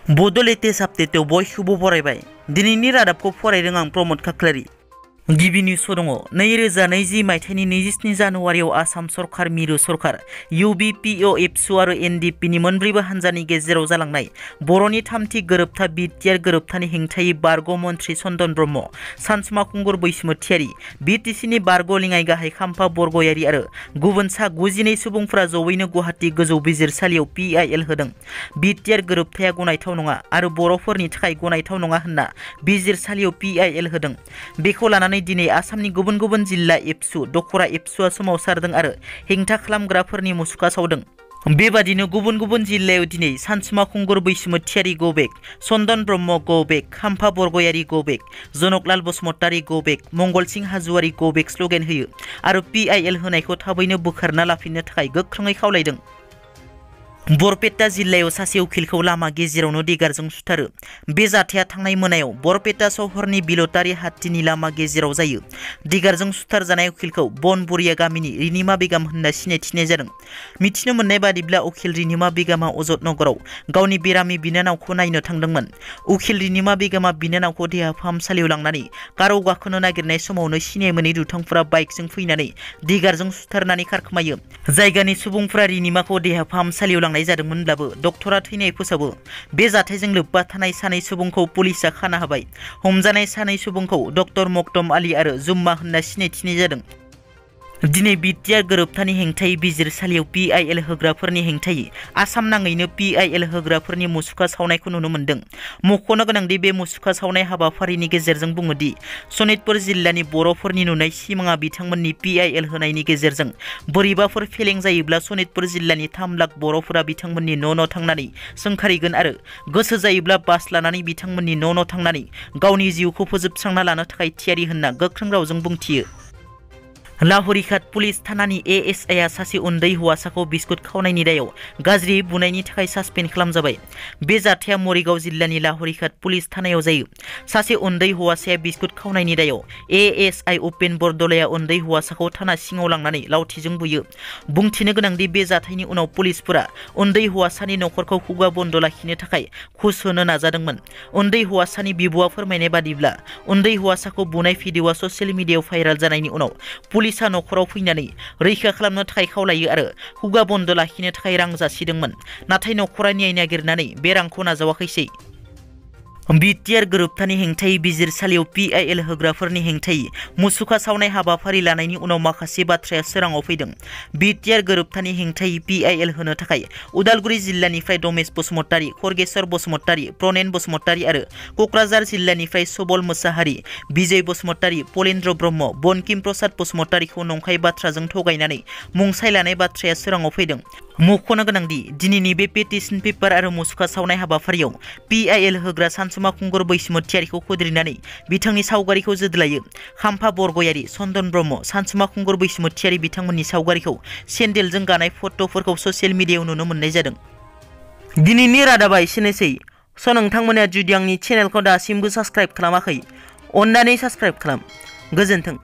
Bodo latest update बयखौबो बरायबाय। दिनैनि रादाबखौ फरायदों आं प्रमोद खाख्लारि। गिबि निउस दङ 2020 मायथाइनि 27 जानुवारियाव आसाम सरकार मिरु सरकार UBPO एबसु आरो NDP नि मोनब्रैबो हानजानि गेजेराव जालांनाय बर'नि थामथि गोरोबथा बिटिआर गोरोबथानि हेंथायै बारग' मन्थ्रि चन्दन ब्रह्म, सानसुमा खुंगुर बैसोमुथियारि, BTC नि बारग' लिङाइ गाहाय खाम्फा बरगयारि आरो गुबुन सा 92 सुबुंफोरा जयैनो गुवाहाटी गोजौ बिजिरसालियाव PIL होदों। बिटिआर गोरोबथाया गनायथाव नङा आरो बर'फोरनि थाखाय गनायथाव नङा होनना बिजिरसालियाव PIL होदों। बेखौ लानानै दिनै आसामनि गुबुन गुबुन जिल्ला एबसु दखरा एबसुआ सोमावसारदों आरो हेंथा खालामग्राफोरनि मुसुखा सावदों। बेबादिनो गुबुन गुबुन जिल्लायाव दिनै सानसुमा खुंगुर बैसोमुथियारि गो बेक, चन्दन ब्रह्म गो बेक, खाम्फा बरगयारि गो बेक, जनकलाल बसुमतारी गो बेक, मंगलसिं हाज'वारि गो बेक स्ल'गेन होयो आरो PIL होनायखौ थाबैनो बोखारना लाफिननो थाखाय गोख्रोङै खावलायदों। बरपेटा जिल्लायाव सासे उखिलखौ लामा गेजेरावनो दिगारजों सुथारो। बे जाथाया थांनाय मोनायाव बरपेटा सहरनि बिलतारि हाट्टिनि लामा गेजेराव जायो। दिगारजों सुथारजानाय उखिलखौ बनबुरिया गामिनि रिनिमा बेगम होनना सिनायथिनाय जादों। मिथिनो मोननाय बादिब्ला उखिल रिनिमा बेगमा अजदनगराव गावनि बेरामि बिनानावखौ नायनो थांदोंमोन। उखिल रिनिमा बेगमा बिनानावखौ देहा फाहामसालियाव लांनानै काराव गाखोनो नागिरनाय समावनो सिनाय मोनै दुथांफोरा बाइकजों फैनानै दिगारजों सुथारनानै खारखोमायो। जायगानि सुबुंफोरा रिनिमाखौ देहा फाहामसालियाव लांनाय जादोंमोनब्लाबो डक्टरा थैनाय फोसावो। बे जाथायजों लोब्बा थानाय सानै सुबुंखौ पुलिसआ खाना होबाय। हमजानाय सानै सुबुंखौ डक्टर मक्तम आली आरो जुम्मा होनना सिनायथिनाय जादों। दिनै बिटिआर गोरोबथानि हेंथायै बिजिरसालियाव PIL होग्राफोरनि हेंथायै आसाम नाङैनो PIL होग्राफोरनि मुसुखा सावनायखौ नुनो मोन्दों। मख'नो गोनांदि बे मुसुखा सावनाय हाबाफारिनि गेजेरजों बुङोदि सनितपुर जिल्लानि बर'फोरनि नुनाय सिमाङा बिथांमोननि PIL होनायनि गेजेरजों बोरैबाफोर फेलें जायोब्ला सनितपुर जिल्लानि 3 लाख बर'फोरा बिथांमोननि न' थांनानै सोंखारिगोन आरो गोसो जायोब्ला बास लानानै बिथांमोननि न' थांनानै गावनि जिउखौ फोजोबस्रांना लानो थाखाय थियारि होनना गोख्रों रावजों बुंथियो। लाहौरीघाट पुलिस थानानि ASI आ सासे उन्दै हौवासाखौ बिस्कुट खावनायनि दायाव गाज्रि बुनायनि थाखाय सासपेन्ड खालामजाबाय। बे जाथाया मरिगाव जिल्लानि लाहौरीघाट पुलिस थानायाव जायो। सासे उन्दै हौवासाया बिस्कुट खावनायनि दायाव ASI उपेन बरदलाया उन्दै हौवासाखौ थाना सिङाव लांनानै लावथिजों बुयो। बुंथिनो गोनांदि बे जाथायनि उनाव पुलिसफोरा उन्दै हौवासानि नखरखौ खुगा बन्द लाखिनो थाखाय घुस होनो नाजादोंमोन। उन्दै हौवासानि बिब'आ फोरमायनाय बादिब्ला उन्दै हौवासाखौ बुनाय भिडिअ'आ ससियेल मिडियायाव भाइरेल जानायनि उनाव पुलिसा नखराव फैनानै रैखा खालामनो थाखाय खावलायो आरो खुगा बन्द लाखिनो थाखाय रां जासिदोंमोन। नाथाय नखरा न्याय नागिरनानै बे रांखौ नाजावाखैसै। बिटिआर गोरोबथानि हेंथायै बिजिरसालियाव PIL होग्राफोरनि हेंथायै मुसुखा सावनाय हाबाफारि लानायनि उनाव माखासे बाथ्राया सोराङाव फैदों। बिटिआर गोरोबथानि हेंथायै PIL होनो थाखाय उदालगुरि जिल्लानिफ्राय दमेश बसुमतारी, खरगेश्वर बसुमतारी, प्रनेन बसुमतारी आरो कक्राझार जिल्लानिफ्राय सबल मोसाहारि, बिजय बसुमतारी, पलेन्द्र ब्रह्म, बंकिम प्रसाद बसुमतारीखौ नंखाय बाथ्राजों थगायनानै मुंसाइ लानाय बाथ्राया सोराङाव फैदों। मख'नो गोनांदि दिनैनि बे पेटिशन पेपार आरो मुसुखा सावनाय हाबाफारियाव PIL होग्रा सानसुमा खुंगुर बैसोमुथियारिखौ खुद्रिनानै बिथांनि सावगारिखौ जोदलायो। खाम्फा बरगयारि, चन्दन ब्रह्म, सानसुमा खुंगुर बैसोमुथियारि बिथांमोननि सावगारिखौ सेन्देलजों गानाय फट'फोरखौ ससियेल मिडियायाव नुनो मोननाय जादों। दिनैनि रादाबा एसेनोसै। नोंथांमोना जुदि आंनि चेनेलखौ दासिमबो साबस्क्राइब खालामाखै, अन्नानै साबस्क्राइब खालाम। गोजोन्थों।